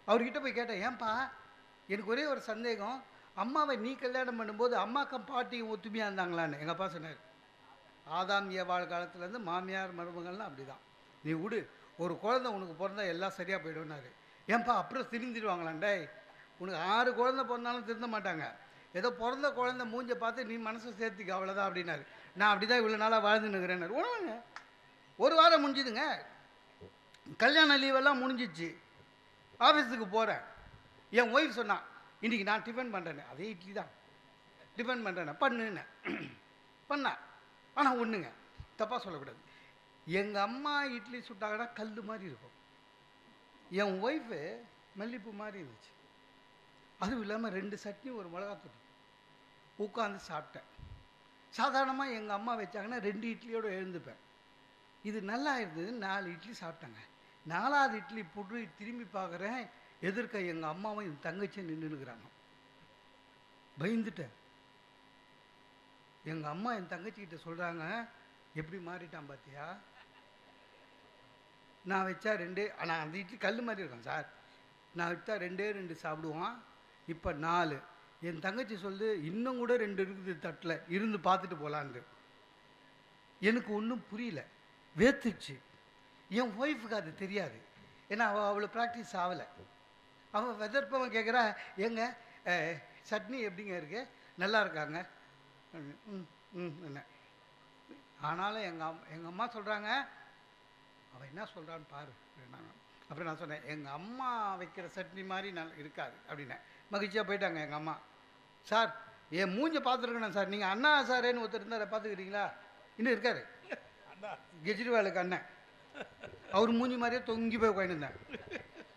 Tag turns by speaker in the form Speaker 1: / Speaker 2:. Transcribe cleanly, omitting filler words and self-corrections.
Speaker 1: அவர்கிட்ட போய் கேட்டேன், ஏன்பா எனக்கு ஒரே ஒரு சந்தேகம், அம்மாவை நீ கல்யாணம் பண்ணும்போது அம்மாக்கும் பாட்டியும் ஒத்துமையாக இருந்தாங்களான்னு. எங்கள் அப்பா சொன்னார், ஆதாம் ஏவாள் காலத்துலேருந்து மாமியார் மருமகள்லாம் அப்படி தான், நீ விடு, ஒரு குழந்தை உனக்கு பிறந்தா எல்லாம் சரியாக போய்டும்னாரு. ஏன்பா அப்புறம் திருந்திடுவாங்களாண்டே, உனக்கு 6 குழந்தை பிறந்தாலும் திருந்த மாட்டாங்க, ஏதோ பிறந்த குழந்தை மூஞ்சை பார்த்து நீ மனசை சேர்த்துக்க அவ்வளோதான் அப்படின்னாரு. நான் அப்படி தான் இவ்வளோ நாளாக வாழ்ந்துன்னுக்கிறேன்னாரு. உணவுங்க, ஒரு வாரம் முடிஞ்சுதுங்க, கல்யாண லீவெல்லாம் முடிஞ்சிச்சு, ஆஃபீஸுக்கு போகிறேன். என் ஒய்ஃப் சொன்னான், இன்றைக்கி நான் டிஃபன் பண்ணுறேன்னு. அதே இட்லி தான் டிஃபன் பண்ணுறேன்னு பண்ணுன்னு பண்ணா. ஆனால் ஒன்றுங்க, தப்பாக சொல்லக்கூடாது, எங்கள் அம்மா இட்லி சுட்டாங்கன்னா கல் மாதிரி இருக்கும், என் ஒய்ஃபு மல்லிப்பூ மாதிரி இருந்துச்சு. அதுவும் இல்லாமல் 2 சட்னி ஒரு மிளகாத்தூள் உட்காந்து சாப்பிட்டேன். சாதாரணமாக எங்கள் அம்மா வச்சாங்கன்னா 2 இட்லியோடு எழுந்துப்பேன். இது நல்லா இருந்தது, 4 இட்லி சாப்பிட்டேங்க. 4வது இட்லி புட்டு திரும்பி பார்க்குறேன், எதிர்க்க எங்கள் அம்மாவும் என் தங்கச்சியும் நின்றுனுக்குறாங்க. பயந்துட்டேன். எங்கள் அம்மா என் தங்கச்சிக்கிட்ட சொல்கிறாங்க, எப்படி மாறிட்டான் பார்த்தியா, நான் வச்சா 2, ஆனால் அந்த இட்லி கல் மாதிரி இருக்கும் சார், நான் வச்சா 2 சாப்பிடுவான், இப்போ 4. என் தங்கச்சி சொல்லு, இன்னும் கூட 2 இருக்குது தட்டில், இருந்து பார்த்துட்டு போகலான்னு. எனக்கு ஒன்றும் புரியல, வேத்துச்சு. என் ஒய்ஃபுக்கு அது தெரியாது, ஏன்னா அவள் அவ்வளோ ப்ராக்டிஸ் ஆகலை. அவன் வெதற்பவன் கேட்குறா, எங்க சட்னி எப்படிங்க இருக்கு, நல்லா இருக்காங்க. என்ன ஆனாலும் எங்கள் அம்மா சொல்கிறாங்க, அவன் என்ன சொல்கிறான்னு பாரு. அப்புறம் நான் சொன்னேன், எங்கள் அம்மா வைக்கிற சட்னி மாதிரி நல்லா இருக்காது அப்படின்னேன். மகிழ்ச்சியாக போயிட்டாங்க எங்கள் அம்மா. சார் என் மூஞ்சை பார்த்துருக்கணும் சார், நீங்கள் அண்ணா சாரேன்னு ஒருத்தர் இருந்தார் பார்த்துக்கிறீங்களா, இன்னும் இருக்காரு, கெஜ்ரிவாலுக்கு அண்ணன், அவர் மூஞ்சி மாதிரியே தொங்கி போய் உட்காந்துருந்தேன்.